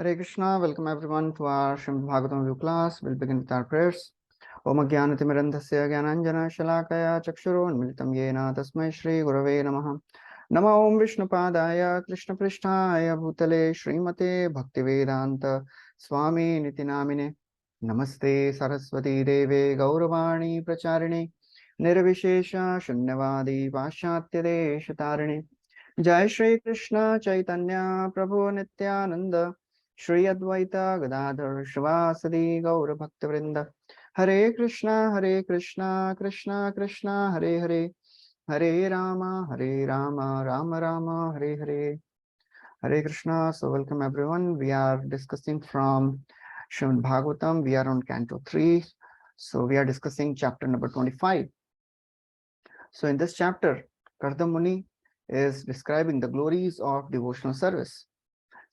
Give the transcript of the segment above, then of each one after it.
Hare Krishna, welcome everyone to our Srimad Bhagavatam review class. We'll begin with our prayers. Om Jnanatimirandhasya Jnananjana Shalakaya Chakshuro Unmilitam Yena Tasmai Shri Gurave Namaha. Nama Om Vishnupadaya Krishna Prishtaya Bhutale Srimate Bhaktivedanta Swami Nitinamine. Namaste Saraswati Deve Gauravani Pracharine Nirvishesha Shunyavadi Pashatya Deshatarine. Jai Shri Krishna Chaitanya Prabhu Nityananda Shri Advaita Gadadhar Shivasadi Gaura Bhaktavrinda. Hare Krishna Krishna Krishna Hare Hare Hare Rama Rama Rama Hare Hare. Hare Krishna. So welcome everyone. We are discussing from Srimad Bhagavatam. We are on Canto 3. So we are discussing chapter number 25. So in this chapter, Karda Muni is describing the glories of devotional service.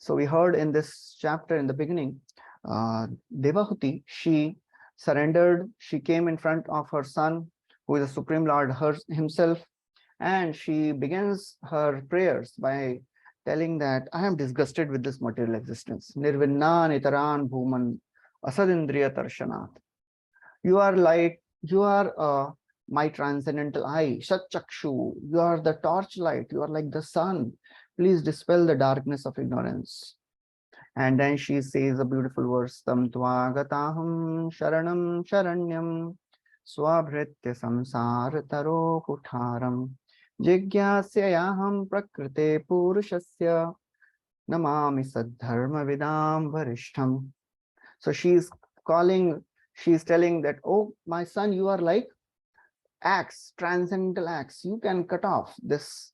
So we heard in this chapter in the beginning, Devahuti, she surrendered, she came in front of her son, who is the Supreme Lord himself, and she begins her prayers by telling that I am disgusted with this material existence. Nirvinna nitaran bhuman asadindriya tarshanat. You are my transcendental eye, Shat-chakshu. You are the torchlight, you are like the sun. Please dispel the darkness of ignorance. And then she says a beautiful verse, Tam tvagataham sharanam sharanyam swabhritya samsara taro kutharam jigyasyayaham prakrite purushasya namami saddharma vidam varishtham. So she's telling that, oh, my son, you are like axe, transcendental axe. You can cut off this,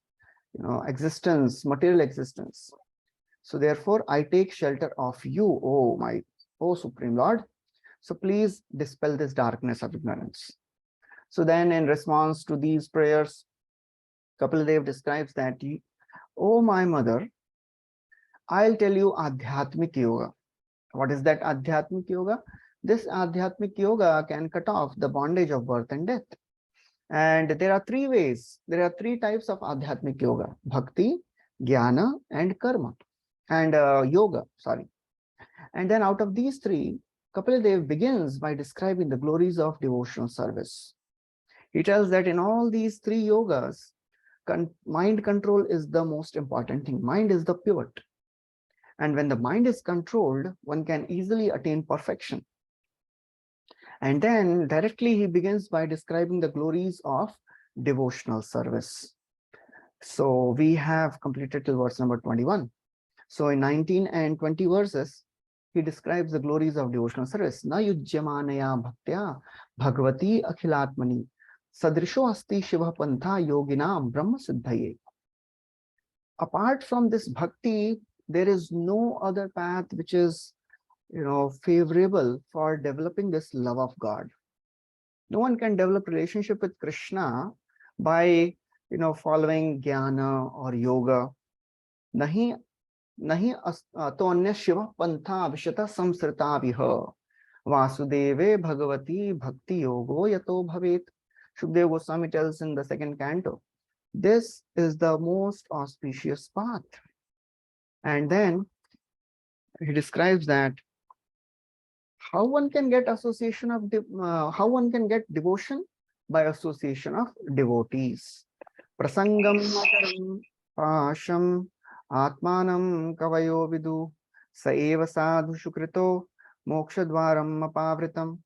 existence, material existence. So therefore, I take shelter of you, O Supreme Lord. So please dispel this darkness of ignorance. So then in response to these prayers, Kapil Dev describes that, oh my mother, I'll tell you Adhyatmik Yoga. What is that Adhyatmik Yoga? This Adhyatmik Yoga can cut off the bondage of birth and death. And there are three ways. There are three types of Adhyatmik Yoga: Bhakti, Jnana, and Karma. And Yoga, sorry. And then out of these three, Kapil Dev begins by describing the glories of devotional service. He tells that in all these three yogas, mind control is the most important thing. Mind is the pivot. And when the mind is controlled, one can easily attain perfection. And then directly he begins by describing the glories of devotional service. So we have completed till verse number 21. So in 19 and 20 verses, he describes the glories of devotional service. Na yujyamanaya bhaktya bhagavati akhilatmani sadrisho asti shiva pantha yoginam brahma siddhaye. Apart from this bhakti, there is no other path which is favorable for developing this love of God. No one can develop relationship with Krishna by following jnana or yoga. Nahi to anya shiva pantha vishata samsrita viha vasudeve bhagavati bhakti yogo yato bhavet. Shukdev Goswami tells in the second canto, this is the most auspicious path. And then he describes that how one can get association of how one can get devotion by association of devotees. Prasangam mataram pasham atmanam kavayo vidu saeva sadhu shukrito mokshadvaram apavritam.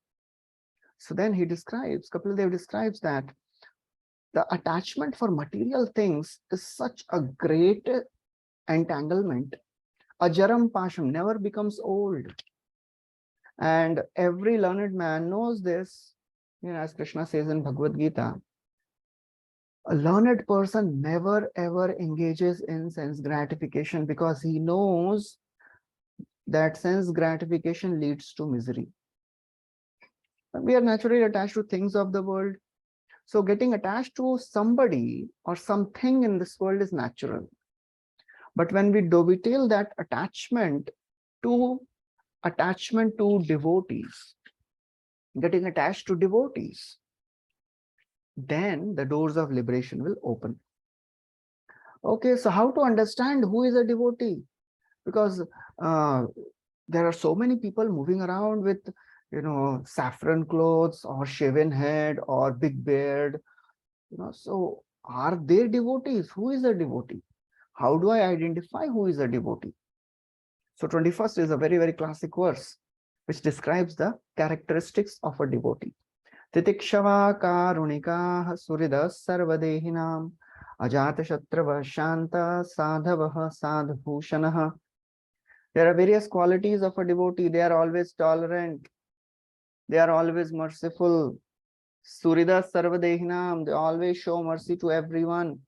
So then he describes, Kapil Dev describes that the attachment for material things is such a great entanglement. Ajaram pasham, never becomes old. And every learned man knows this. As Krishna says in Bhagavad Gita, a learned person never ever engages in sense gratification because he knows that sense gratification leads to misery. We are naturally attached to things of the world. So getting attached to somebody or something in this world is natural. But when we dovetail that attachment to devotees, getting attached to devotees, then the doors of liberation will open. Okay, so how to understand who is a devotee? Because There are so many people moving around with, saffron clothes or shaven head or big beard. So are they devotees? Who is a devotee? How do I identify who is a devotee? So 21st is a very, very classic verse which describes the characteristics of a devotee. Titikshava karunika surida sarvadehinam ajata shatrava shanta sadhavah sadhbhushanah. There are various qualities of a devotee. They are always tolerant. They are always merciful. Surida sarvadehinam. They always show mercy to everyone.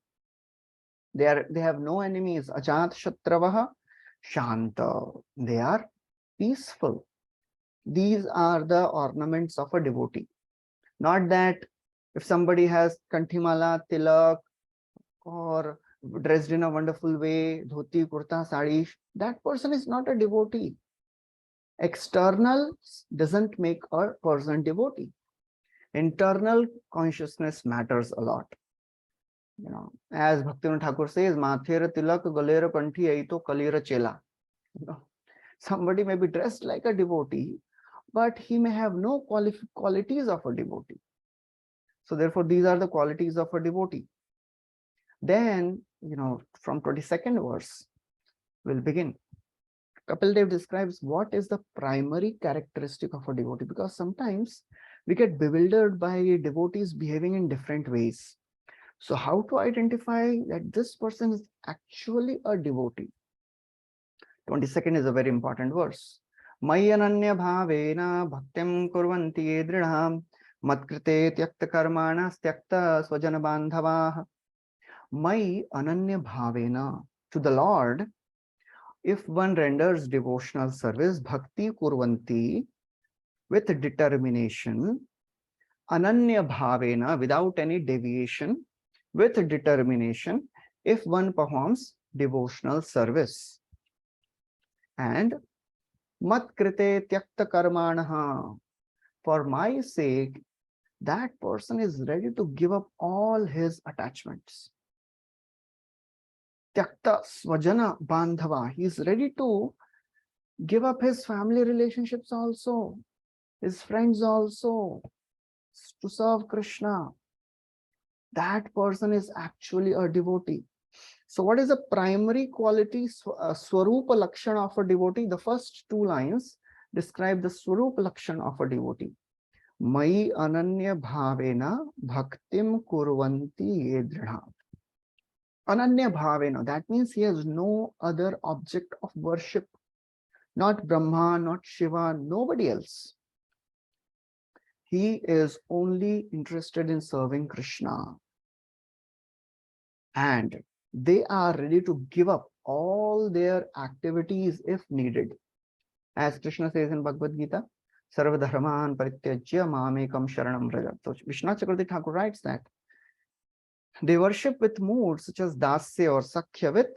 They have no enemies. Ajat shatravah shanta. They are peaceful. These are the ornaments of a devotee. Not that if somebody has kanthimala, tilak, or dressed in a wonderful way, dhoti, kurta, sari, that person is not a devotee. External doesn't make a person devotee. Internal consciousness matters a lot. As Bhaktivinoda Thakur says, Mathera tilak galera kanthi aito kalira chela. Somebody may be dressed like a devotee, but he may have no qualities of a devotee. So therefore, these are the qualities of a devotee. Then, from 22nd verse, we'll begin. Kapil Dev describes what is the primary characteristic of a devotee, because sometimes we get bewildered by devotees behaving in different ways. So how to identify that this person is actually a devotee? 22nd is a very important verse. Mayananya bhavena bhaktim kurvanti dridham matkrite tyakta karmana tyakta swajana bandhavah. Mai ananya bhavena, to the Lord, if one renders devotional service, bhakti kurvanti, with determination, ananya bhavena, without any deviation, with determination, if one performs devotional service. And mat krite tyakta karmanaha, for my sake, that person is ready to give up all his attachments. Tyakta swajana bandhava, he is ready to give up his family relationships also, his friends also, to serve Krishna. That person is actually a devotee. So what is the primary quality, swarupa lakshana of a devotee? The first two lines describe the swarupa lakshana of a devotee. Mai ananya bhavena bhaktim kurvanti yedridha. Ananya bhavena, that means he has no other object of worship. Not Brahma, not Shiva, nobody else. He is only interested in serving Krishna. And they are ready to give up all their activities if needed. As Krishna says in Bhagavad Gita, Sarva dharman parityajya mamekam sharanam vraja. So Vishwanath Chakravarti Thakur writes that they worship with moods such as dasya or sakhya with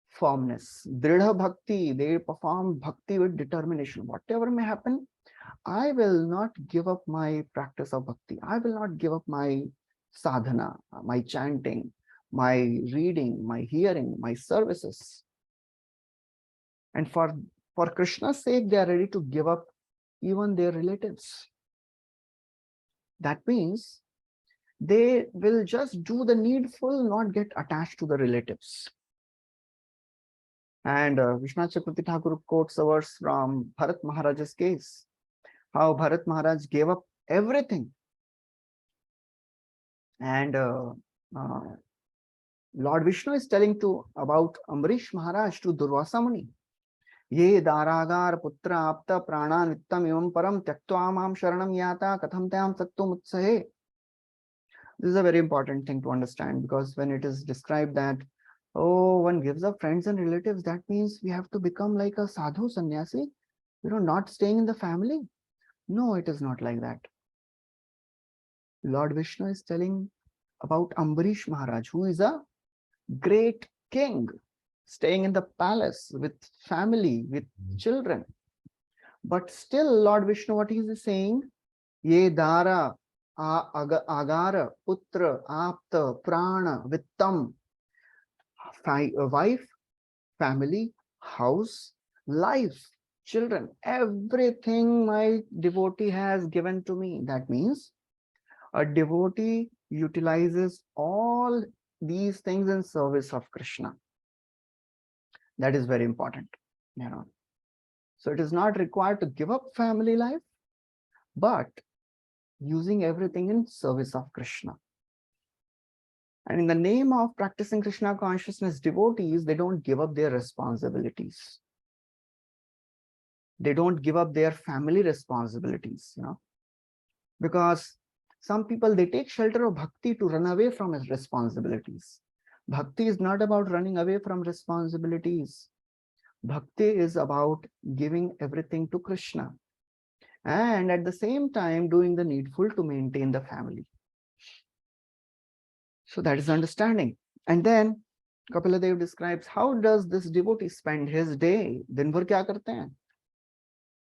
firmness. Dridha bhakti, they perform bhakti with determination. Whatever may happen, I will not give up my practice of bhakti. I will not give up my sadhana, my chanting, my reading, my hearing, my services. And for Krishna's sake, they are ready to give up even their relatives. That means they will just do the needful, not get attached to the relatives. And Vishwanath Chakravarti Thakur quotes a verse from Bharat Maharaj's case, how Bharat Maharaj gave up everything. And Lord Vishnu is telling about Ambarish Maharaj to Durvasa Muni. Ye daragar putra apta prana nittam evam param tyaktva mam sharanam yata katham tyam sattum utsahe. This is a very important thing to understand, because when it is described that, oh, one gives up friends and relatives, that means we have to become like a sadhu sannyasi, not staying in the family. No, it is not like that. Lord Vishnu is telling about Ambarish Maharaj, who is a great king, staying in the palace with family, with children. But still, Lord Vishnu, what is he saying? Ye dara, agara, putra, apta, prana, vittam, wife, family, house, life, children, everything my devotee has given to me. That means a devotee utilizes all these things in service of Krishna. That is very important, you know. So it is not required to give up family life, but using everything in service of Krishna. And in the name of practicing Krishna consciousness, devotees, they don't give up their responsibilities. They don't give up their family responsibilities, you know, because some people, they take shelter of bhakti to run away from his responsibilities. Bhakti is not about running away from responsibilities. Bhakti is about giving everything to Krishna and at the same time doing the needful to maintain the family. So that is understanding. And then Kapila Dev describes how does this devotee spend his day? Din bhar kya karte hain?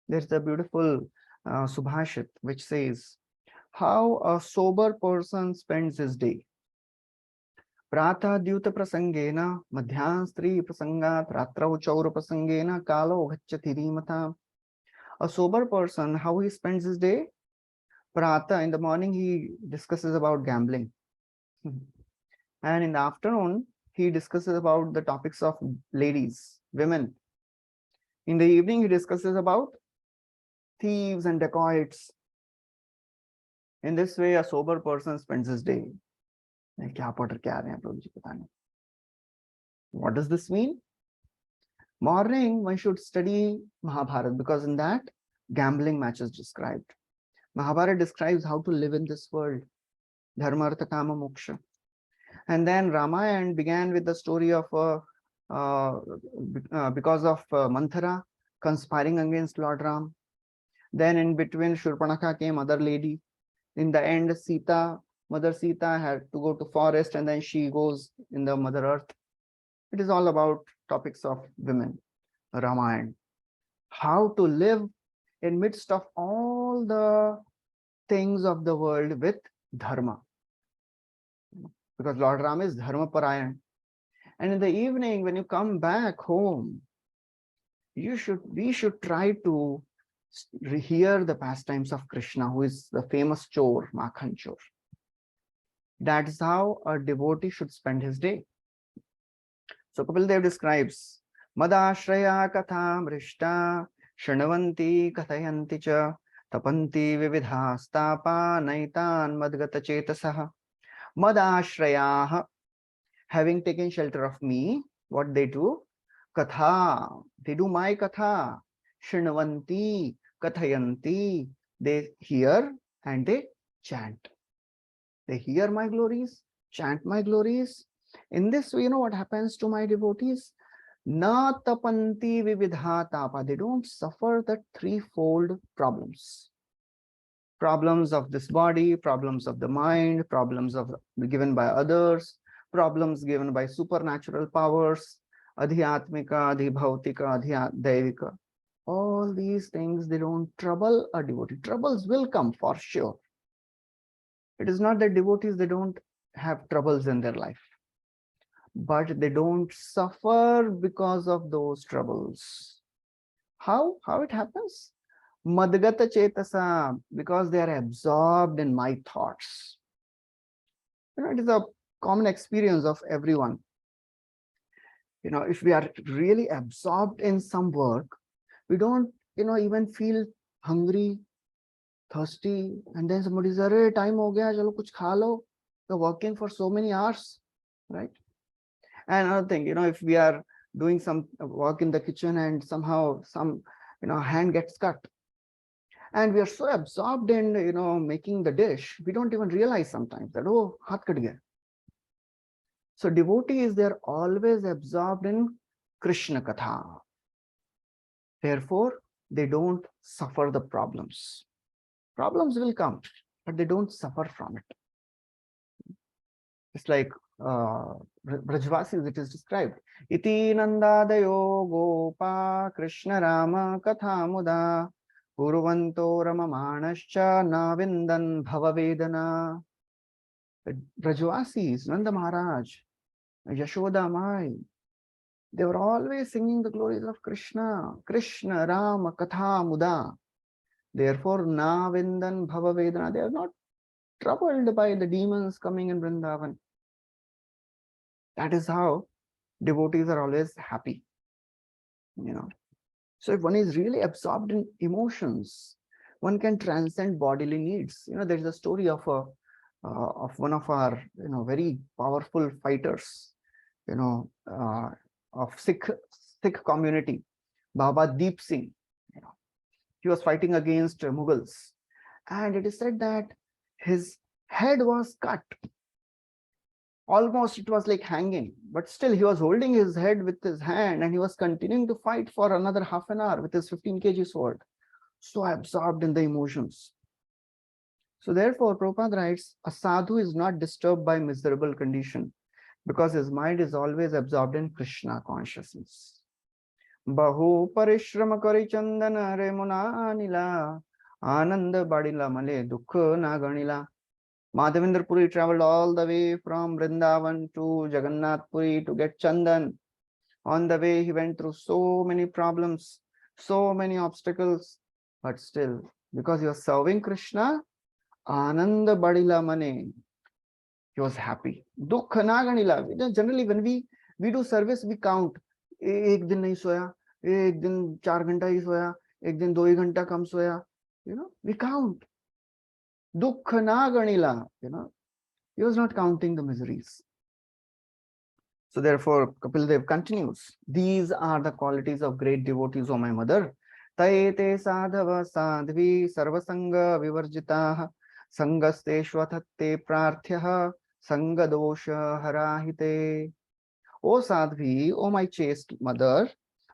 There's a beautiful Subhashit which says how a sober person spends his day. Pratah dyuta prasangena, madhyam stri prasangat, ratrau chaur prasangena, kalo ghachati rimata. A sober person, how he spends his day? Pratah, in the morning he discusses about gambling. And in the afternoon, he discusses about the topics of ladies, women. In the evening, he discusses about thieves and dacoits. In this way, a sober person spends his day. What does this mean? Morning, one should study Mahabharata because in that, gambling match is described. Mahabharata describes how to live in this world. Dharma, Artha, Kama, Moksha. And then Ramayana began with the story of because of Manthara conspiring against Lord Ram. Then in between Shurpanakha came other lady. In the end, Mother Sita had to go to forest and then she goes in the Mother Earth. It is all about topics of women, Ramayana. How to live in midst of all the things of the world with Dharma. Because Lord Ram is Dharma Parayan. And in the evening, when you come back home, we should try to hear the pastimes of Krishna, who is the famous Chor, Makhan Chor. That is how a devotee should spend his day. So Kapil Dev describes, Madashraya Katha Mrishta Shanavanti Kathayanti Cha Tapanti Vividhastapa Naitan Madgata Chetasaha. Madashraya, having taken shelter of me, what they do? Katha, they do my katha. Shanavanti, kathayanti, they hear and they chant. They hear my glories, chant my glories. In this way, you know what happens to my devotees? Na tapanti vividha tapa. They don't suffer the threefold problems. Problems of this body, problems of the mind, problems of given by others, problems given by supernatural powers, adhyatmika, adhibhautika, adhyadeivika. All these things, they don't trouble a devotee. Troubles will come for sure. It is not that devotees, they don't have troubles in their life, but they don't suffer because of those troubles. How it happens? Madgata chetasa, because they are absorbed in my thoughts. You know, it is a common experience of everyone. You know, if we are really absorbed in some work, we don't, you know, even feel hungry, thirsty, and then somebody says, "Arey, time ho gaya, chalo kuch kha lo." You're working for so many hours, right? And another thing, you know, if we are doing some work in the kitchen and somehow some, you know, hand gets cut, and we are so absorbed in, you know, making the dish, we don't even realize sometimes that, oh, haath kat gaya. So devotees, they are always absorbed in Krishna Katha. Therefore, they don't suffer the problems. Problems will come, but they don't suffer from it. It's like Brajvasis, it is described. Iti nandadayo gopa Krishna Rama Katha muda Purvanto Ramamanascha Navindan Bhavavedana. Brajvasis, Nanda Maharaj, Yashoda Mai, They were always singing the glories of Krishna. Krishna, Rama, Katha, Muda. Therefore, Na Vindan Bhava Vedana. They are not troubled by the demons coming in Vrindavan. That is how devotees are always happy. So if one is really absorbed in emotions, one can transcend bodily needs. There is a story of one of our very powerful fighters, of Sikh community, Baba Deep Singh. He was fighting against Mughals, and it is said that his head was cut. Almost it was like hanging, but still he was holding his head with his hand and he was continuing to fight for another half an hour with his 15 kg sword, so absorbed in the emotions. So therefore, Prabhupada writes, a sadhu is not disturbed by miserable condition because his mind is always absorbed in Krishna consciousness. Bahu parishrama kari chandana remuna anila ananda badila male dukha naganila. Madhavendra Puri traveled all the way from Vrindavan to Jagannath Puri to get Chandan. On the way, he went through so many problems, so many obstacles, but still, because he was serving Krishna, Ananda Badila Mane, he was happy. Dukha Naganila. Generally, when we do service, we count. एक दिन नहीं सोया, एक दिन 4 घंटा ही सोया, एक दिन 2 घंटा कम सोया. We count. Dukha Naganila. He was not counting the miseries. So therefore, Kapil Dev continues. These are the qualities of great devotees, O my mother. Taete sadhava sadhvi sarvasanga vivarjitaha sangasteshvatatte prarthyaha sangadosha harahite. O Sadhvi, O my chaste mother,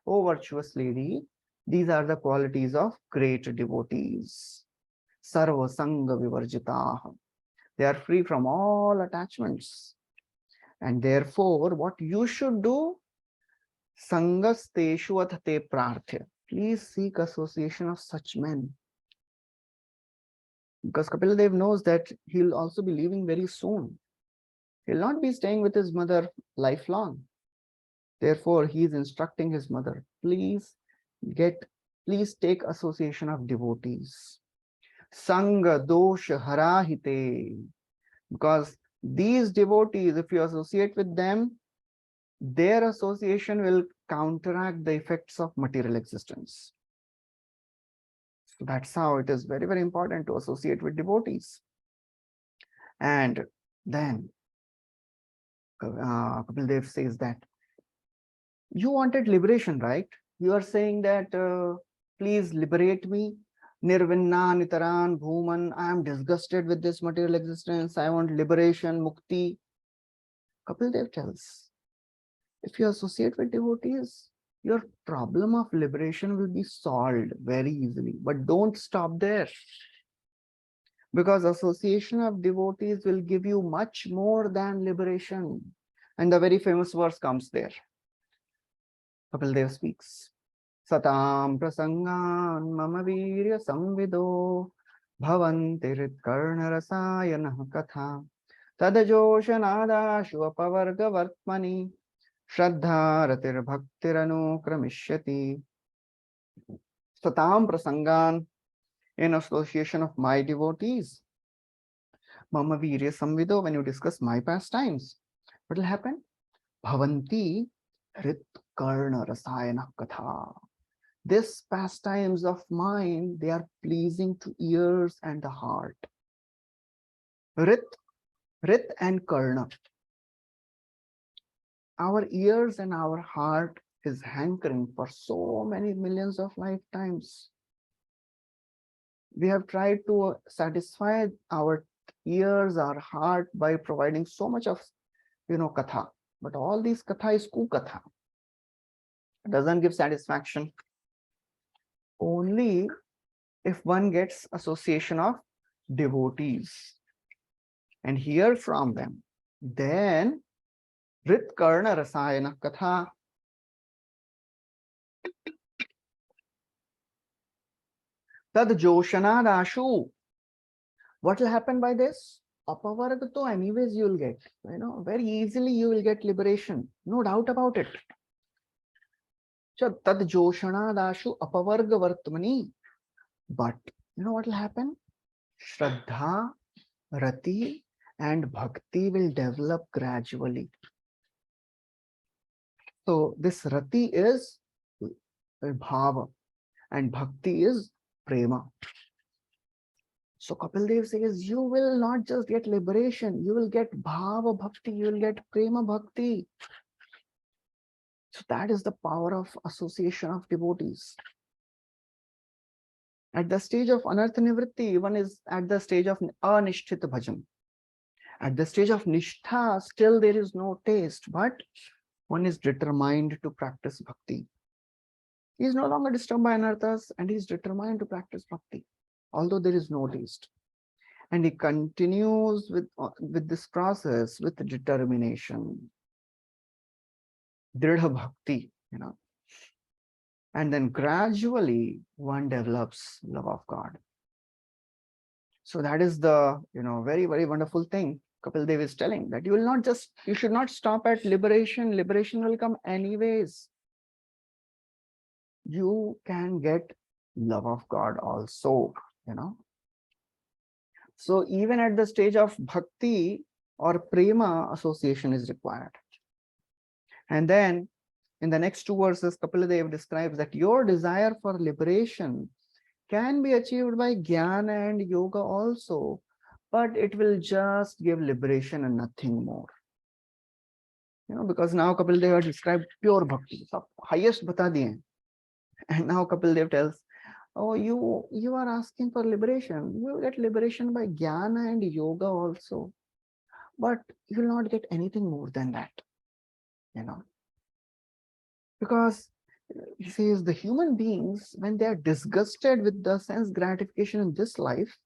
O virtuous lady, these are the qualities of great devotees. Sarvasanga vivarjitaha. They are free from all attachments. And therefore, what you should do, Sangasteshu athate prarthya. Please seek association of such men. Because Kapil Dev knows that he'll also be leaving very soon. He'll not be staying with his mother lifelong. Therefore, he is instructing his mother, please take association of devotees. Sangha dosha harahite. Because these devotees, if you associate with them, their association will counteract the effects of material existence. So that's how it is very, very important to associate with devotees. And then Kapil Dev says that you wanted liberation, right? You are saying that please liberate me. Nirvinna nitaran bhuman. I am disgusted with this material existence. I want liberation, mukti. Kapil Dev tells, if you associate with devotees, your problem of liberation will be solved very easily. But don't stop there. Because association of devotees will give you much more than liberation. And the very famous verse comes there. Kapil Dev speaks. Satam prasangan mama virya samvido bhavantirit karna rasayana katha tadajoshanada shuvapavarga vartmani Shraddha ratir bhaktiranu kramishyati. Satam prasangan, in association of my devotees. Mama virya samvido, when you discuss my pastimes, what will happen? Bhavanti rit karna rasayana katha. These pastimes of mine, they are pleasing to ears and the heart. Rit and karna. Our ears and our heart is hankering for so many millions of lifetimes. We have tried to satisfy our ears, our heart by providing so much of, katha. But all these katha is kukatha. It doesn't give satisfaction. Only if one gets association of devotees and hear from them, then Rit Karna Rasayana Katha. Tad Joshanadashu. What will happen by this? Apavargato, anyways you will get. Very easily you will get liberation. No doubt about it. Tad joshanadashu apavarga vartmani. But you know what will happen? Shraddha, Rati, and Bhakti will develop gradually. So this Rati is Bhava and Bhakti is Prema. So Kapil Dev says, you will not just get liberation, you will get Bhava Bhakti, you will get Prema Bhakti. So that is the power of association of devotees. At the stage of Anartha Nivritti, one is at the stage of Anishtita Bhajan. At the stage of Nishtha, still there is no taste, but one is determined to practice Bhakti. He is no longer disturbed by anarthas and he is determined to practice Bhakti, although there is no taste. And he continues with this process with determination. Dridha Bhakti, you know. And then gradually one develops love of God. So that is the, very, very wonderful thing Kapil Dev is telling, that you should not stop at liberation. Liberation will come anyways. You can get love of God also, So even at the stage of bhakti or prema, association is required. And then in the next two verses, Kapil Dev describes that your desire for liberation can be achieved by jnana and yoga also, but it will just give liberation and nothing more. Because now Kapil Dev has described pure bhakti, so highest bata diye. And now Kapil Dev tells, oh, you are asking for liberation. You will get liberation by jnana and yoga also, but you will not get anything more than that. Because he says the human beings, when they are disgusted with the sense gratification in this life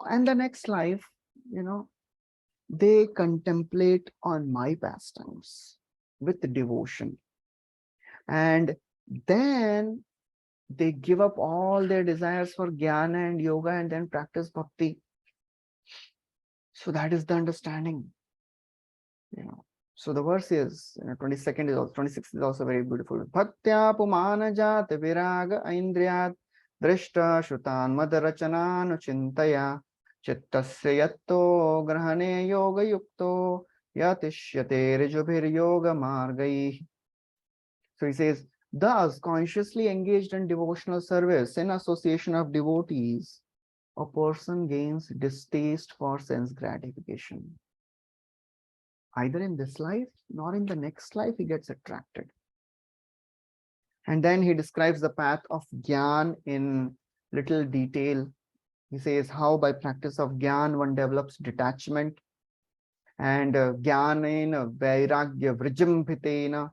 and the next life, they contemplate on my pastimes with devotion. And then they give up all their desires for jnana and yoga and then practice bhakti. So that is the understanding. So the verse is 22nd is also 26th is also very beautiful. Bhaktya pumana jat viraga indriyat drishta shrutan madarachana chintaya chittasya yatto grahane yoga yukto yatishyate rijubhir yoga margai. So he says, thus consciously engaged in devotional service in association of devotees, a person gains distaste for sense gratification. Either in this life nor in the next life he gets attracted. And then he describes the path of Gyan in little detail. He says how by practice of Gyan one develops detachment, and Gyanena Vairagya Vrijambhitena,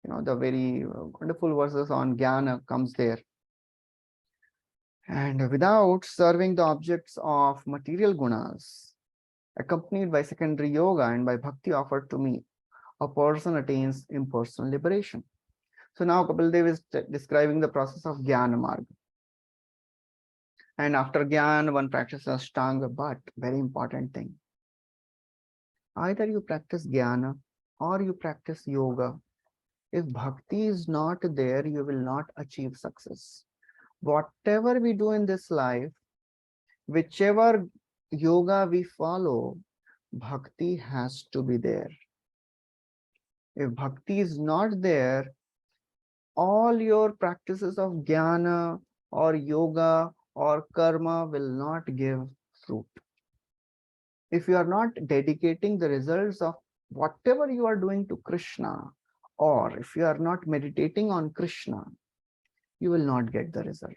the very wonderful verses on Jnana comes there. And without serving the objects of material gunas, accompanied by secondary yoga and by bhakti offered to me, a person attains impersonal liberation. So now Kapil Dev is describing the process of Jnana Marga. And after Jnana, one practices Ashtanga, but very important thing. Either you practice Jnana or you practice yoga. If bhakti is not there, you will not achieve success. Whatever we do in this life, whichever yoga we follow, bhakti has to be there. If bhakti is not there, all your practices of jnana or yoga or karma will not give fruit. If you are not dedicating the results of whatever you are doing to Krishna, or if you are not meditating on Krishna, you will not get the result.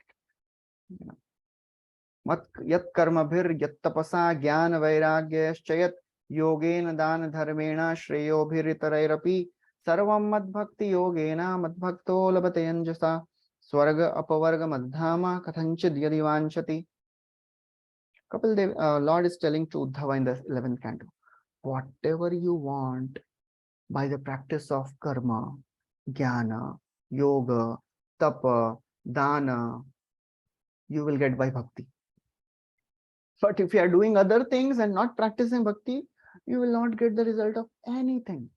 Yat karma bhir yat tapasa jnana vairagyashchayat yogena dana dharmena shreyo bhiritarayrapi sarvam mad bhakti yogena mad bhakto labate anjasa swarga apavarga madhama kathanchid yadi vanchati. Kapil Dev, Lord is telling to Uddhava in the 11th canto, whatever you want by the practice of karma, jnana, yoga, tapa, dana, you will get by bhakti. But if you are doing other things and not practicing bhakti, you will not get the result of anything.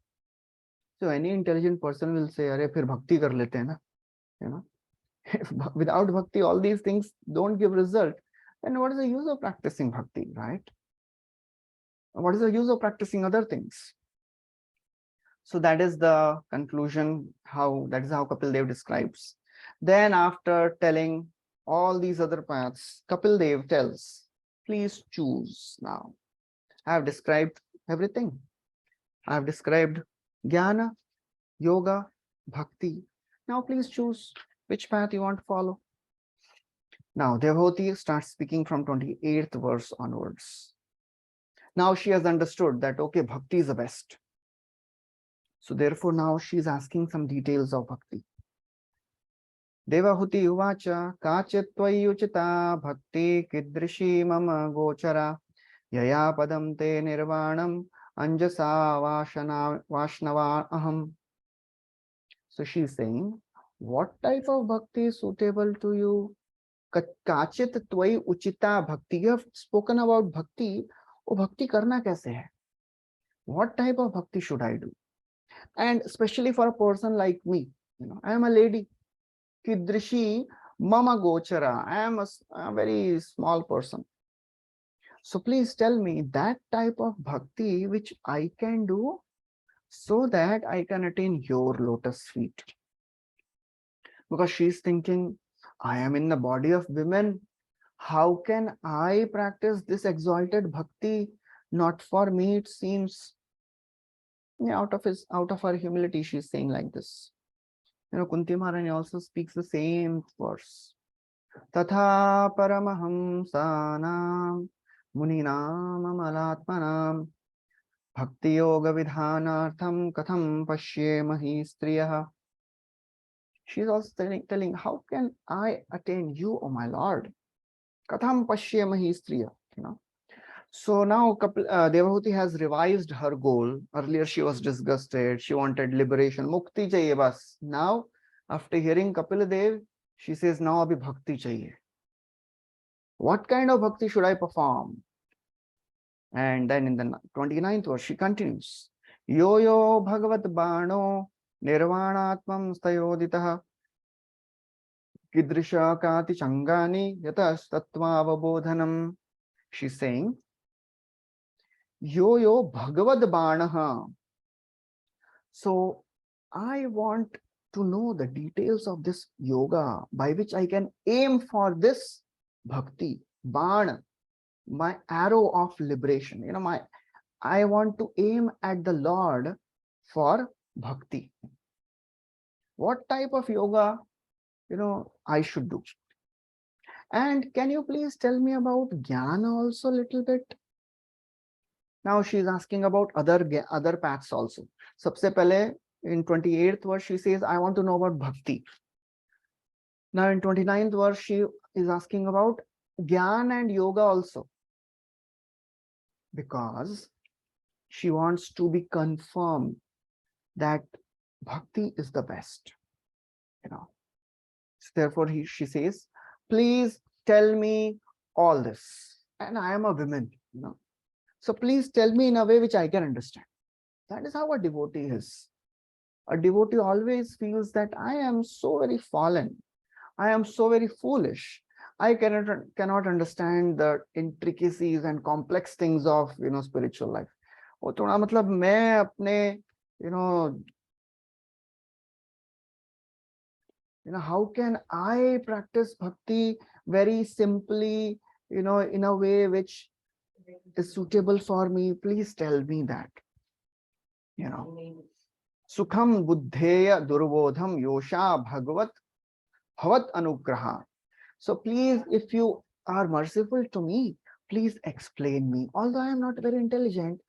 So any intelligent person will say, "अरे फिर भक्ति कर लेते हैं ना," you know. If without bhakti all these things don't give result, then what is the use of practicing bhakti, right? What is the use of practicing other things? So that is the conclusion, that is how Kapil Dev describes. Then after telling all these other paths, Kapil Dev tells, please choose now. I have described everything. I have described jnana, yoga, bhakti. Now please choose which path you want to follow. Now Devotee starts speaking from 28th verse onwards. Now she has understood that, okay, bhakti is the best. So therefore now she is asking some details of bhakti. Devahuti uvacha kachit tvayuchita bhakti kidrishi mama gochara yaya padam te nirvanam anjasa vashnava aham. So she is saying, what type of bhakti is suitable to you? Kachit tvai uchita bhakti. You have spoken about bhakti. Oh, bhakti karna kaise hai? What type of bhakti should I do? And especially for a person like me, I am a lady. Kidrishi mama gochara. I am a very small person. So please tell me that type of bhakti which I can do so that I can attain your lotus feet. Because she is thinking, I am in the body of women. How can I practice this exalted bhakti? Not for me, it seems. Out of her humility, she is saying like this. Kunti Maharani also speaks the same verse. Tatha paramahamsanam muninam amalatmanam bhakti yoga vidhanartham katham pashyemahi striyah. She is also telling, how can I attain you, O my Lord? Katham pashyemahi striyah. So now Devahuti has revised her goal. Earlier she was disgusted. She wanted liberation. Mukti chahiye bas. Now, after hearing Kapil Dev, she says, now abhi bhakti chahiye. What kind of bhakti should I perform? And then in the 29th verse, she continues. Yo yo bhagavat bano nirvanatmam stayoditah kidrisha kati changani yatas tattva avabodhanam. She's saying, yo bhagavad banaha. So I want to know the details of this yoga by which I can aim for this bhakti, bana, my arrow of liberation. I want to aim at the Lord for bhakti. What type of yoga, I should do? And can you please tell me about jnana also a little bit? Now she is asking about other paths also. Sabse pehle, in 28th verse, she says, I want to know about bhakti. Now in 29th verse, she is asking about jnana and yoga also. Because she wants to be confirmed that bhakti is the best. So therefore, she says, please tell me all this. And I am a woman, So please tell me in a way which I can understand. That is how a devotee is. A devotee always feels that I am so very fallen. I am so very foolish. I cannot understand the intricacies and complex things of spiritual life. वो थोड़ा मतलब मैं अपने how can I practice bhakti very simply, in a way which is suitable for me? Please tell me that. Sukham buddheya durvodham yosha bhagavat bhavat anugraha. So please, if you are merciful to me, please explain me. Although I am not very intelligent,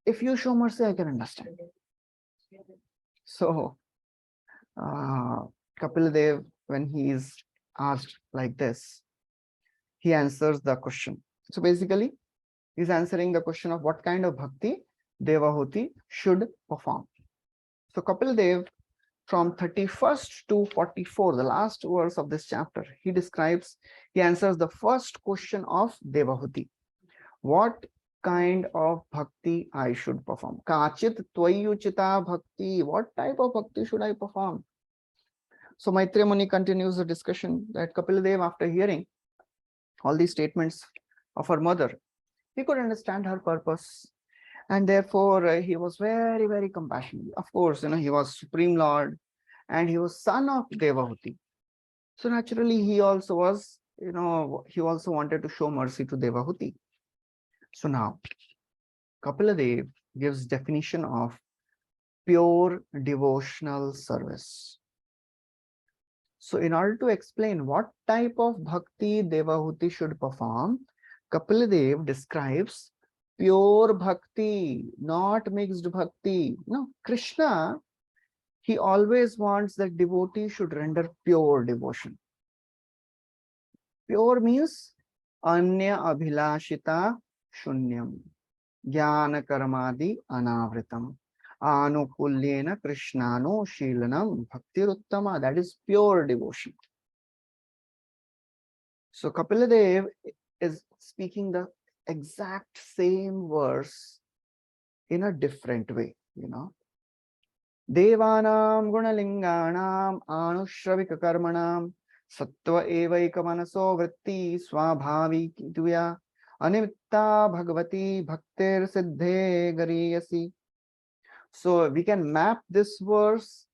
if you show mercy, I can understand. So Kapil Dev, when he is asked like this, he answers the question. So basically, he's answering the question of what kind of bhakti Devahuti should perform. So Kapil Dev, from 31st to 44, the last verse of this chapter, he answers the first question of Devahuti. What kind of bhakti I should perform. Kachit tvayuchita bhakti. What type of bhakti should I perform? So Maitreya Muni continues the discussion that Kapila after hearing all these statements of her mother, he could understand her purpose. And therefore, he was very, very compassionate. Of course, he was Supreme Lord and he was son of Devahuti. So naturally, he also was, he also wanted to show mercy to Devahuti. So now, Kapila gives definition of pure devotional service. So in order to explain what type of bhakti Devahuti should perform, Kapila describes pure bhakti, not mixed bhakti. No, Krishna, he always wants that devotee should render pure devotion. Pure means anya abhilashita shunyam, jnana karmadi anavritam, anukulyena krishnano shilanam bhaktiruttama. That is pure devotion. So Kapila is speaking the exact same verse in a different way, Devanam gunalinganam anushravika karmanam sattva evaika manaso vritti swabhavikituya animitta bhagavati bhaktir siddhe gariyasi. So we can map this verse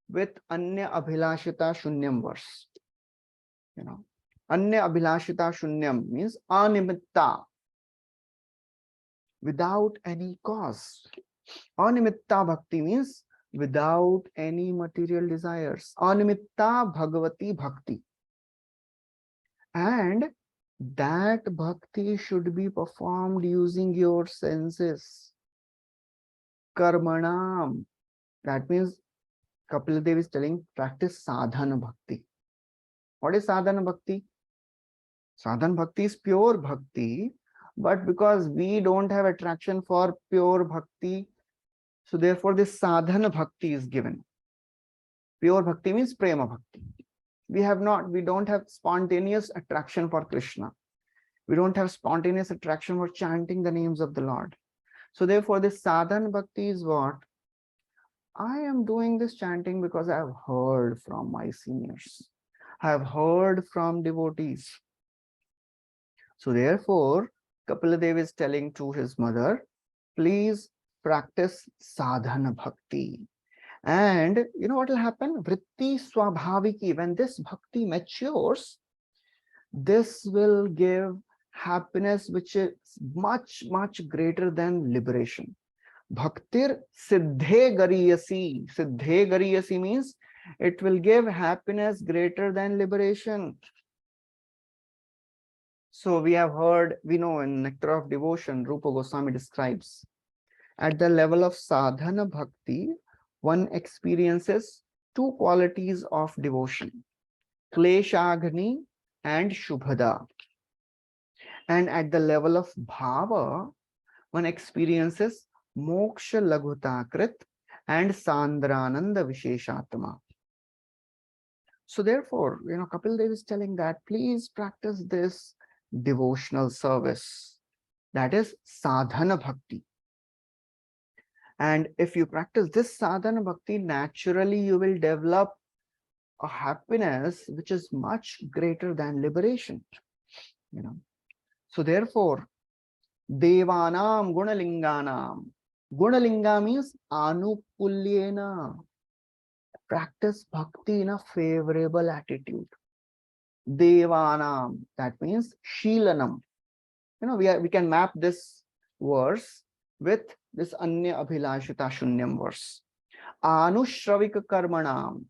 with anya abhilashita shunyam verse. Anya abhilashita shunyam means animitta, without any cause. Animitta bhakti means without any material desires. Animitta bhagavati bhakti. And that bhakti should be performed using your senses. Karmanam. That means Kapila Dev is telling practice sadhana bhakti. What is sadhana bhakti? Sadhana bhakti is pure bhakti, but because we don't have attraction for pure bhakti, so therefore this sadhana bhakti is given. Pure bhakti means prema bhakti. We don't have spontaneous attraction for Krishna. We don't have spontaneous attraction for chanting the names of the Lord. So therefore this sadhana bhakti is what? I am doing this chanting because I have heard from my seniors. I have heard from devotees. So therefore, Kapila Dev is telling to his mother, please practice sadhana bhakti. And you know what will happen? Vritti swabhaviki. When this bhakti matures, this will give happiness which is much, much greater than liberation. Bhaktir siddhe gariyasi. Siddhe gariyasi means it will give happiness greater than liberation. So we have heard, we know in Nectar of Devotion, Rupa Goswami describes, at the level of sadhana bhakti, one experiences two qualities of devotion, kleshagni and shubhada. And at the level of bhava, one experiences moksha laghutakrit and sandrananda visheshatma. So therefore, Kapil Dev is telling that please practice this devotional service, that is sadhana bhakti. And if you practice this sadhana bhakti, naturally you will develop a happiness which is much greater than liberation. So therefore, devanam gunalinganam. Gunalinga means anukulyena. Practice bhakti in a favorable attitude. Devanam, that means shilanam. We can map this verse with this anya abhilashita shunyam verse. Anushravika karmanam.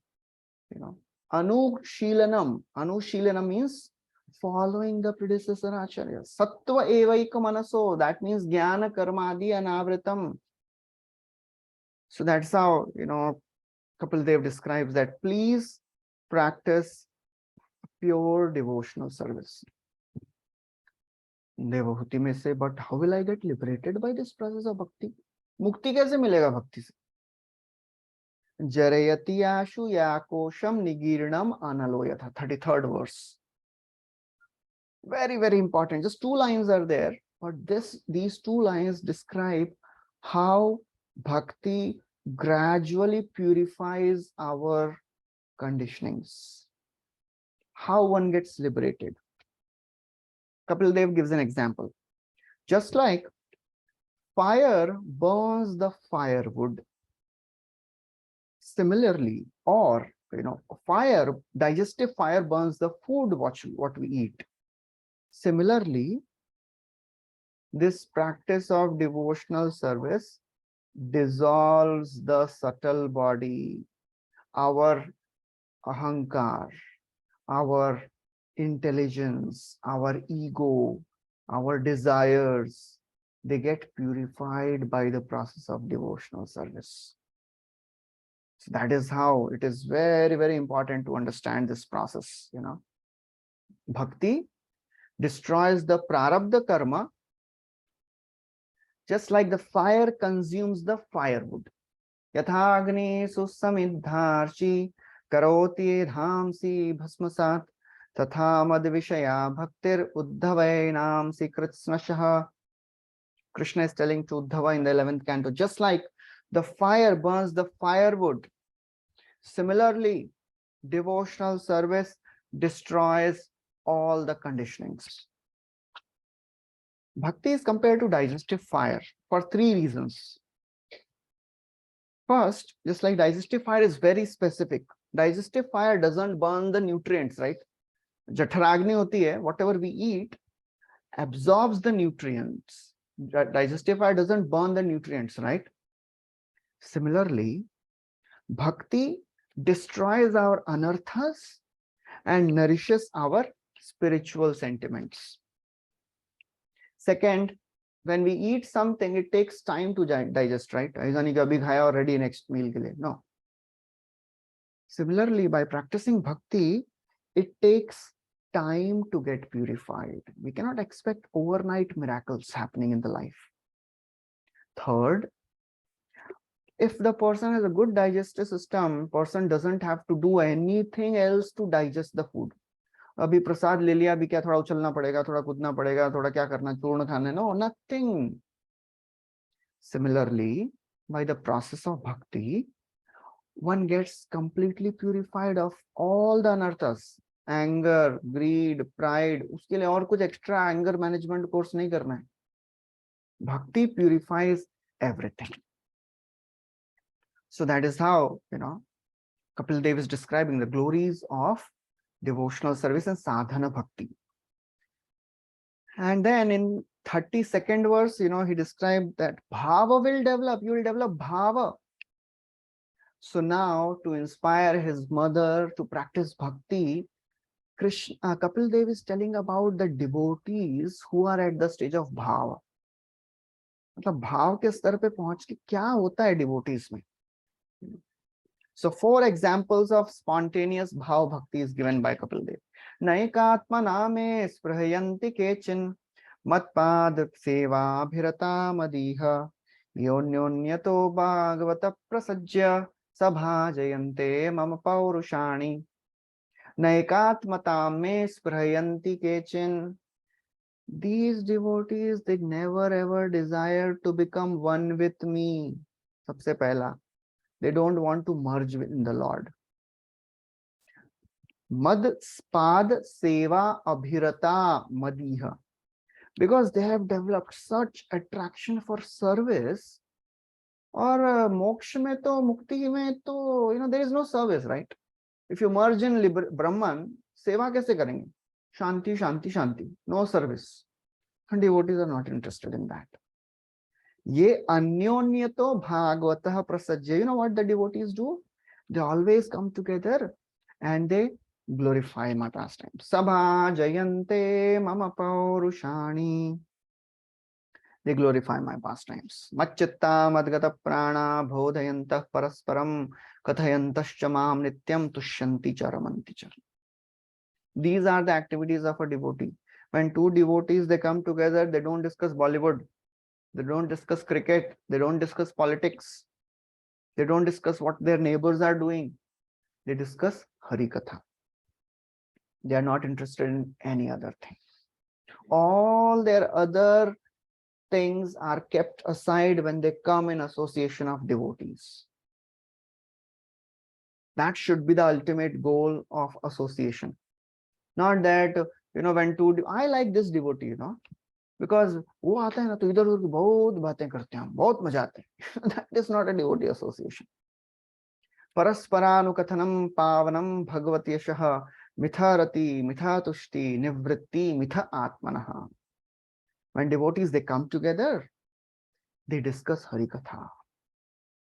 Anushilanam. Anushilanam means following the predecessor acharya. Sattva evaika manaso. That means jnana karmadi anavritam. So that's how, Kapil Dev describes that please practice pure devotional service. Devahuti may say, but how will I get liberated by this process of bhakti? Mukti kaise milega bhakti se? Jarayati ashu yakosham nigirnam analoyatha. 33rd verse. Very, very important. Just 2 lines are there. But these two lines describe how bhakti gradually purifies our conditionings, how one gets liberated. Kapil Dev gives an example. Just like fire burns the firewood, similarly, or digestive fire burns the food what we eat. Similarly, this practice of devotional service dissolves the subtle body, our ahankar, our intelligence, our ego, our desires. They get purified by the process of devotional service. So that is how it is very, very important to understand this process. Bhakti destroys the prarabdha karma, just like the fire consumes the firewood. Yathagni susamidharshi karoti dhamsi bhasmasat tatha mad vishaya bhaktir uddhavainam sikritsnashah. Krishna is telling to Uddhava in the 11th canto, just like the fire burns the firewood, similarly, devotional service destroys all the conditionings. Bhakti is compared to digestive fire for three reasons. First, just like digestive fire is very specific, digestive fire doesn't burn the nutrients, right? Jatharagni hoti hai, whatever we eat absorbs the nutrients. Digestive fire doesn't burn the nutrients, right? Similarly, bhakti destroys our anarthas and nourishes our spiritual sentiments. Second, when we eat something, it takes time to digest, right? Aisa nahi ki abhi khaya aur ready next meal ke liye. No. Similarly, by practicing bhakti, it takes time to get purified. We cannot expect overnight miracles happening in the life. Third, if the person has a good digestive system, person doesn't have to do anything else to digest the food. अभी प्रसाद ले लिया, अभी क्या थोड़ा उछलना पड़ेगा, थोड़ा कूदना पड़ेगा, थोड़ा क्या करना, चूर्ण खाना? No, nothing. Similarly, by the process of bhakti, one gets completely purified of all the anarthas, anger, greed, pride. उसके लिए और कुछ extra anger management course नहीं करना है. Bhakti purifies everything. So that is how, Kapil Dev is describing the glories of devotional service and sadhana bhakti. And then in 32nd verse, he described that bhava will develop, you will develop bhava. So now, to inspire his mother to practice bhakti, Kapil Dev is telling about the devotees who are at the stage of bhava. मतलब भाव के स्तर पे पहुंच के क्या होता है devotees में. So 4 examples of spontaneous bhav bhakti is given by Kapil Dev. Naikatma name sprahyanti kechin matpad seva bhirata madiha yonyato bhagavata prasajya sabha jayante mama paurushani. Naikatma name sprahyanti kechin. These devotees, they never ever desire to become one with me. सबसे पहला, they don't want to merge in the Lord. Mad spad seva abhirata madiha. Because they have developed such attraction for service. Or moksha mein to, mukti mein to, there is no service, right? If you merge in Brahman, seva kaise karenge? Shanti, shanti, shanti. No service. And devotees are not interested in that. Ye anyonyato bhagavataha prasajya. You know what the devotees do? They always come together and they glorify my pastimes. Sabha jayante mama paurushani. They glorify my pastimes. Macchitta madgata prana bodhayantah parasparam kathayantascha mam nityam tushyanti charamanti char. These are the activities of a devotee. When two devotees, they come together, they don't discuss Bollywood. They don't discuss cricket. They don't discuss politics. They don't discuss what their neighbors are doing. They discuss Harikatha. They are not interested in any other thing. All their other things are kept aside when they come in association of devotees. That should be the ultimate goal of association. Not that, when I like this devotee, because वो आता है ना तो इधर उधर की बहुत बातें करते हैं, बहुत मजा आते हैं. That is not a devotee association. परस्परानुकथनम पावनम Bhagwati यशः मिथा रति मिथा तुष्टि निवृत्ति मिथा आत्मनः. When devotees, they come together, they discuss Harikatha.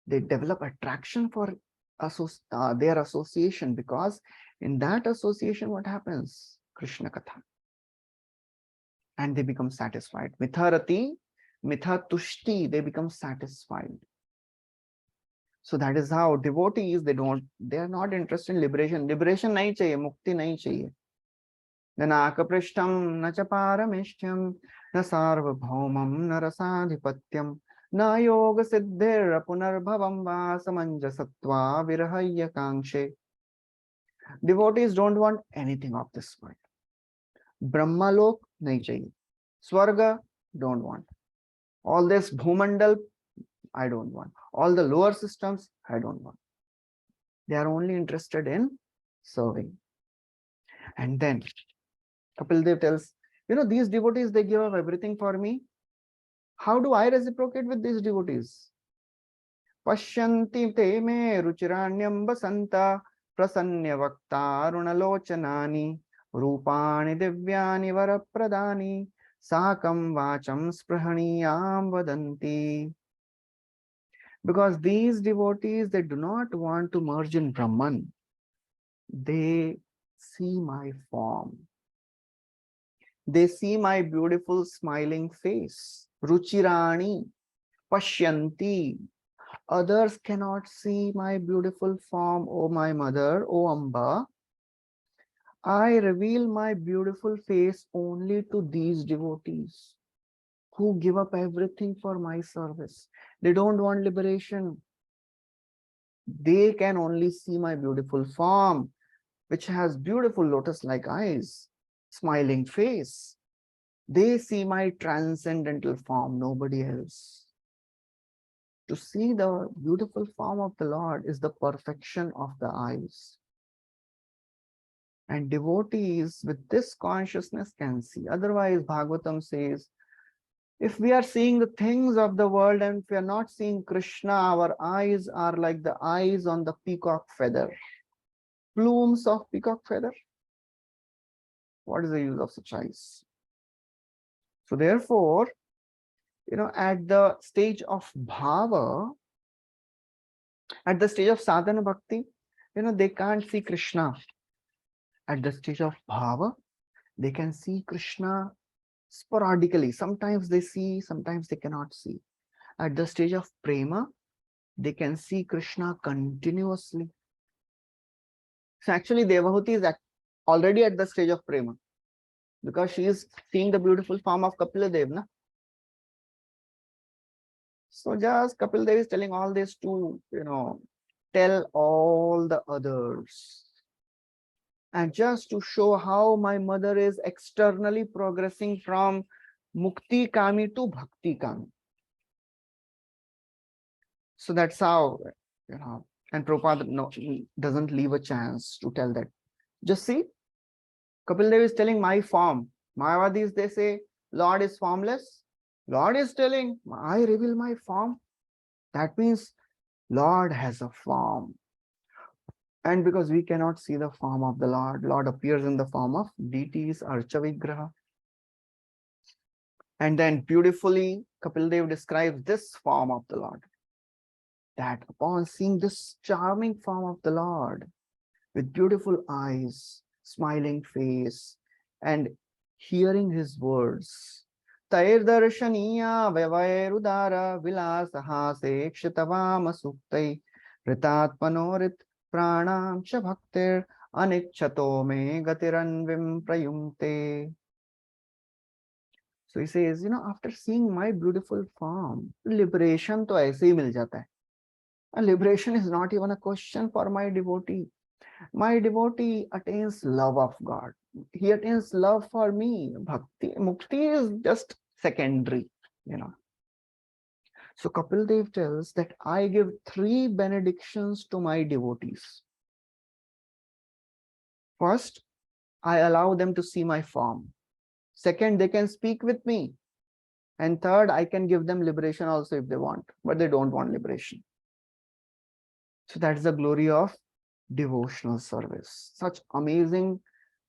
They develop attraction for their association, because in that association, what happens? Krishna Katha. And they become satisfied. Mitharati, mitha tushti, they become satisfied. So that is how devotees, they are not interested in liberation. Liberation nahi chahiye, mukti nahi chahiye. न नाकपृष्ठं न च पारमेष्ठ्यं न सार्वभौमं न रसाधिपत्यं न योगसिद्धिर्पुनर्भवं वा समञ्जसत्वा विरहय्यकाङ्क्षे. Devotees don't want anything of this world. Brahmalok nahi chahiye. Swarga, don't want. All this bhumandal, I don't want. All the lower systems, I don't want. They are only interested in serving. And then Kapil Dev tells, these devotees, they give up everything for me. How do I reciprocate with these devotees? Pashyanti te me ruchiranyam basanta prasanya vakta runalochanani rupani divyani varapradani sakam vacham sprahaniyam vadanti. Because these devotees, they do not want to merge in Brahman. They see my form. They see my beautiful smiling face. Ruchirani, Pashyanti. Others cannot see my beautiful form, O my mother, O Amba. I reveal my beautiful face only to these devotees who give up everything for my service. They don't want liberation. They can only see my beautiful form, which has beautiful lotus-like eyes, smiling face. They see my transcendental form, nobody else. To see the beautiful form of the Lord is the perfection of the eyes. And devotees with this consciousness can see. Otherwise, Bhagavatam says, if we are seeing the things of the world and if we are not seeing Krishna, our eyes are like the eyes on the peacock feather. Plumes of peacock feather. What is the use of such eyes? So therefore, at the stage of bhava, at the stage of sadhana bhakti, they can't see Krishna. At the stage of bhava, they can see Krishna sporadically. Sometimes they see, sometimes they cannot see. At the stage of prema, they can see Krishna continuously. So actually, Devahuti is already at the stage of prema, because she is seeing the beautiful form of Kapila Dev, na? So just Kapil Dev is telling all this to, tell all the others. And just to show how my mother is externally progressing from Mukti Kami to Bhakti Kami. So that's how, and Prabhupada doesn't leave a chance to tell that. Just see, Kapil Dev is telling my form. Mayavadis, they say, Lord is formless. Lord is telling, I reveal my form. That means Lord has a form. And because we cannot see the form of the Lord, Lord appears in the form of deities, Archa Vigraha. And then beautifully, Kapil Dev describes this form of the Lord. That upon seeing this charming form of the Lord, with beautiful eyes, smiling face, and hearing his words, Tair darshaniya vavairudara vilasaha sekshitavama suktai ritatmanorit pranam cha bhaktir anichato me gatiranvim prayumte. So he says, after seeing my beautiful form, liberation to aise hi mil jata hai. And liberation is not even a question for my devotee. My devotee attains love of God. He attains love for me. Bhakti, mukti is just secondary. you know. So Kapil Dev tells that I give 3 benedictions to my devotees. First, I allow them to see my form. Second, they can speak with me. And third, I can give them liberation also if they want, but they don't want liberation. So that's the glory of devotional service. Such amazing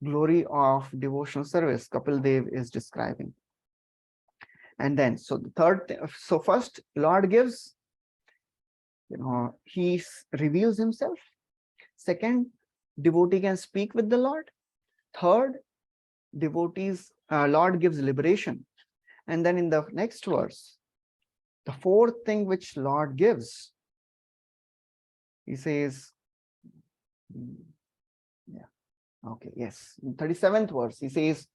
glory of devotional service Kapil Dev is describing. And then, so the third thing, so first, Lord gives, he reveals himself. Second, devotee can speak with the Lord. Third, Lord gives liberation. And then in the next verse, the fourth thing which Lord gives, he says, yeah, okay, yes, in 37th verse, he says,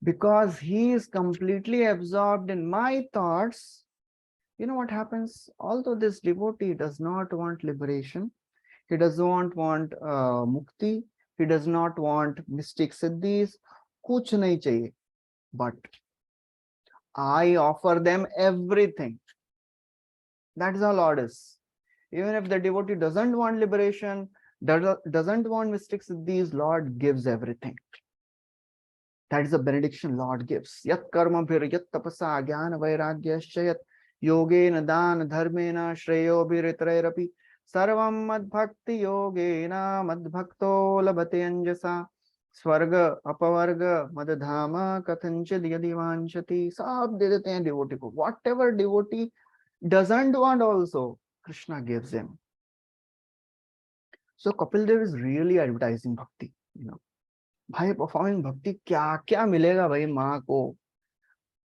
because he is completely absorbed in my thoughts, you know what happens? Although this devotee does not want liberation, he does not want mukti, he does not want mystic siddhis, kuch nahi chahiye, but I offer them everything. That is how Lord is. Even if the devotee doesn't want liberation, doesn't want mystic siddhis, Lord gives everything. That is the benediction Lord gives. Yat karma bhir yat tapasa jnana vairagyascha yat yogena dana dharmena shreyo bhiritrairapi sarvam mad bhakti yogena mad bhakto labhate anjasa स्वर्ग अपवर्ग मदधाम कथंचित यदि वांछति सब दे देते हैं devotee को. Whatever devotee doesn't want also, Krishna gives him. So Kapil Dev is really advertising bhakti, भाई performing bhakti क्या क्या मिलेगा भाई माँ को.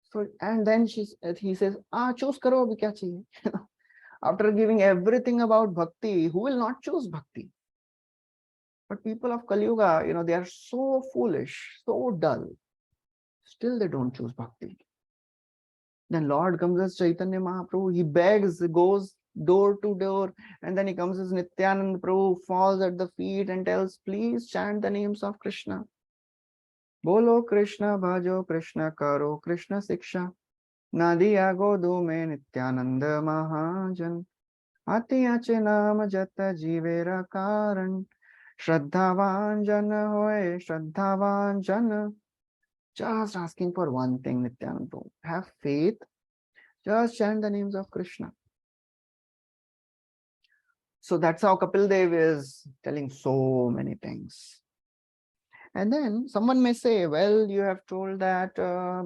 So and then he says, choose करो अभी क्या चाहिए. After giving everything about bhakti, who will not choose bhakti? But people of Kali Yuga, they are so foolish, so dull. Still they don't choose bhakti. Then Lord comes as Chaitanya Mahaprabhu. He begs, goes door to door, and then he comes as Nityananda Prabhu, falls at the feet and tells, please chant the names of Krishna. Bolo Krishna, bhajo Krishna, karo Krishna siksha. Nadiya godu mein Nityananda Mahajan. Ati ache naam jata jivera karan. Shraddhavan jana hoye, Shraddhavan jana. Just asking for one thing, Nityananda. Have faith. Just chant the names of Krishna. So that's how Kapil Dev is telling so many things. And then someone may say, well, you have told that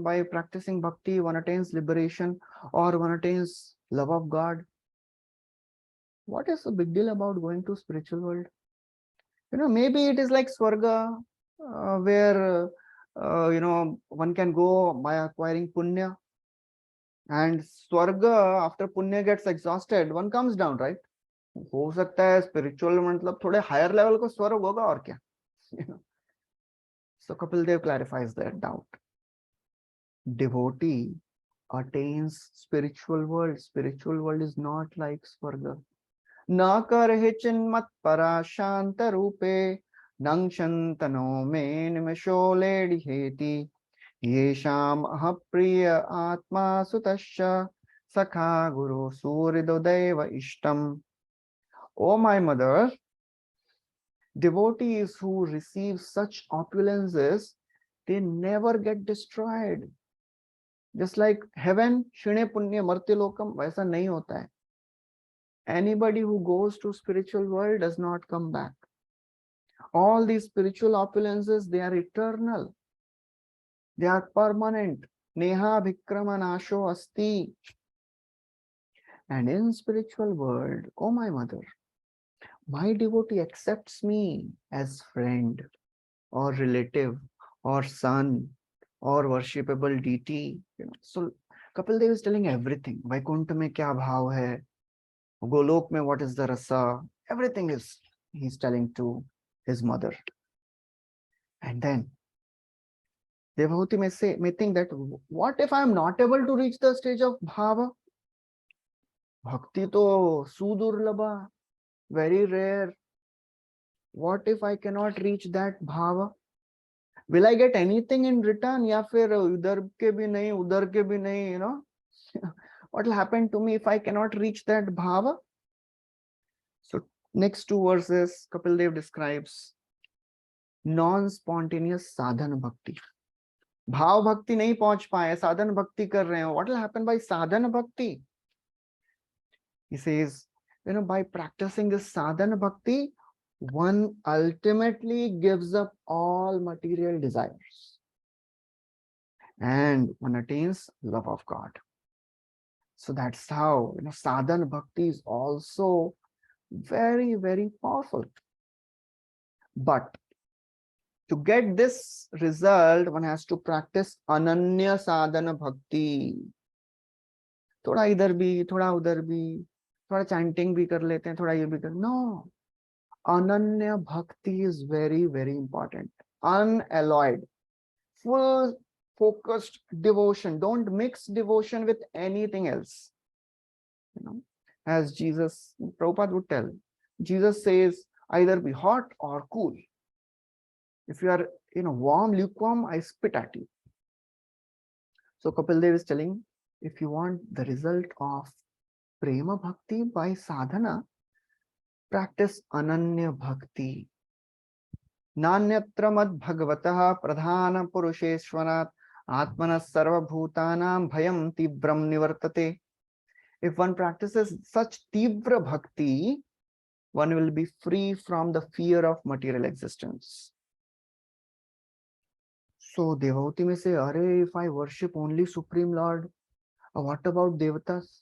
by practicing bhakti, one attains liberation or one attains love of God. What is the big deal about going to spiritual world? Maybe it is like Swarga, where, one can go by acquiring punya. And Swarga, after punya gets exhausted, one comes down, right? हो सकता है spiritual मतलब थोड़े higher level को स्वर्ग होगा और क्या. So Kapil Dev clarifies that doubt. Devotee attains spiritual world. Spiritual world is not like Swarga. Na karhe chinmat para shanta rupe nang shantano me nimisho ledi heti yesham ahapriya atma sutasya sakha guru suridodeva ishtam. O my mother, devotees who receive such opulences, they never get destroyed. Just like heaven, Shine Punya Martilokam, वैसा नहीं होता है. Anybody who goes to spiritual world does not come back. All these spiritual opulences, they are eternal. They are permanent. Neha Bhikrama Nasho Asti. And in spiritual world, oh my mother, my devotee accepts me as friend or relative or son or worshipable deity. So Kapil Dev is telling everything. Vaikuntha mein kya bhav hai, Golok mein what is the rasa, everything is he's telling to his mother. And then devotee may think that, what if I am not able to reach the stage of bhava? Bhakti to sudurlabha, very rare. What if I cannot reach that bhava? Will I get anything in return? या फिर इधर के भी नहीं उधर के भी नहीं, you know? What will happen to me if I cannot reach that bhava? So next two verses, Kapil Dev describes non-spontaneous sadhana bhakti. भाव भक्ति नहीं पहुंच पाए, साधन भक्ति कर रहे हो. What will happen by sadhana bhakti? He says, you know, by practicing this sadhana bhakti, one ultimately gives up all material desires and one attains love of God. So that's how, you know, sadhana bhakti is also very, very powerful. But to get this result, one has to practice ananya sadhana bhakti. थोड़ा इधर भी, थोड़ा उधर भी, थोड़ा chanting भी कर लेते हैं, थोड़ा ये भी कर. No, ananya bhakti is very, very important. Unalloyed, full focused devotion. Don't mix devotion with anything else. You know, as Jesus, Prabhupada would tell, Jesus says, either be hot or cool. If you are, you know, warm, lukewarm, I spit at you. So Kapil Dev is telling, if you want the result of prema bhakti by sadhana, practice ananya bhakti. Nanyatra mad bhagavatah pradhana purusheshwarat atmanas sarva bhutanam bhayam tibram nivartate. If one practices such tivra bhakti, one will be free from the fear of material existence. So devotee may say, "Arey, if I worship only Supreme Lord, what about devatas?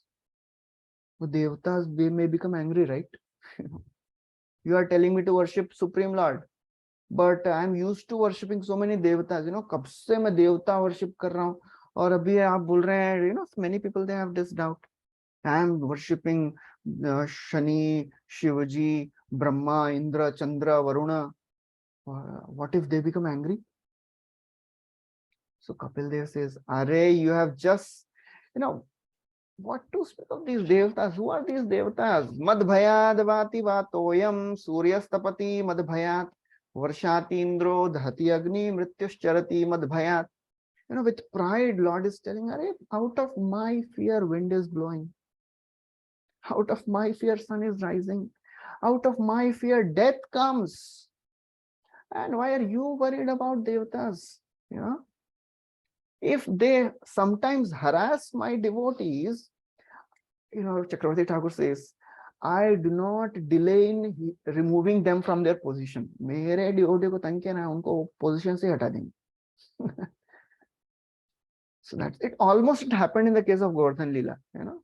The devatas, they may become angry, right? You are telling me to worship Supreme Lord, but I am used to worshipping so many devatas. You know, कब से मैं देवता worship कर रहा हूँ और अभी आप बोल रहे हैं, you know, many people they have this doubt. I am worshipping Shani, Shivaji, Brahma, Indra, Chandra, Varuna. What if they become angry?" So Kapil Dev says, "Arey, you have just, you know, what to speak of these devatas? Who are these devatas? Madbhayad vati vatoyam suryastapati madbhayat varshati indro dhati agni mrityuscharati madbhayat." You know, with pride, Lord is telling, "Arey, out of my fear, wind is blowing. Out of my fear, sun is rising. Out of my fear, death comes. And why are you worried about devatas? You know, if they sometimes harass my devotees, you know, Chakravarti Thakur says, I do not delay in removing them from their position. मेरे devotee को तंग किया ना, उनको position से हटा देंगे." So that's it. Almost it happened in the case of Govardhan Leela. You know,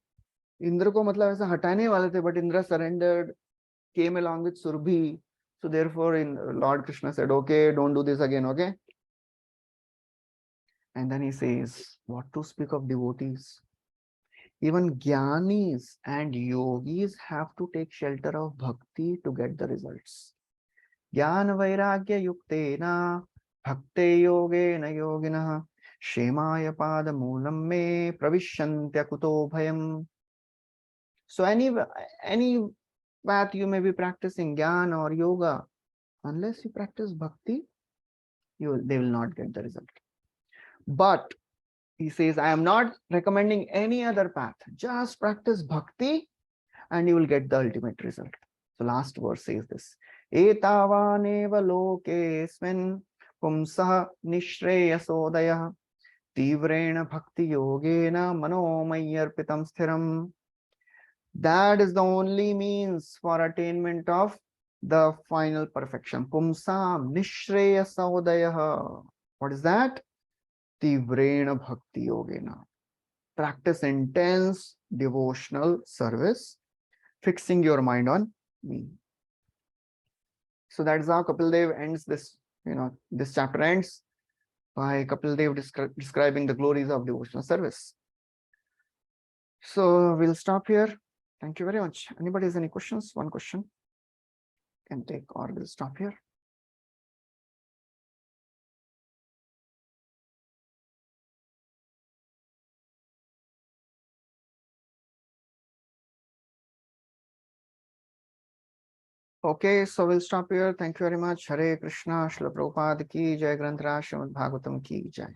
Indra को मतलब ऐसा हटाने वाले थे, but Indra surrendered, came along with Surbhi. So therefore, Lord Krishna said, "Okay, don't do this again, okay?" And then he says, what to speak of devotees? Even jnanis and yogis have to take shelter of bhakti to get the results. Jnana vairagya yuktena bhakte yogena yoginah shemaya pada moolam me pravishantya kuto bhayam. So any path you may be practicing, jnana or yoga, unless you practice bhakti, they will not get the result. But he says, I am not recommending any other path. Just practice bhakti and you will get the ultimate result. So last verse says this. Etavaneva lokesmin pumsah nishreyasodayah tivrena bhakti yogena manomayarpitam sthiram. That is the only means for attainment of the final perfection. Pumsam nishreyasodayah. What is that? Tivrena bhakti yogena. Practice intense devotional service, fixing your mind on me. So that's how Kapil Dev ends this, you know, this chapter ends by Kapil Dev describing the glories of devotional service. So we'll stop here. Thank you very much. Anybody has any questions? One question can take, or we'll stop here. Okay, so we'll stop here. Thank you very much. Hare Krishna, Srila Prabhupada ki jai, Granth Raj Srimad Bhagavatam ki jai.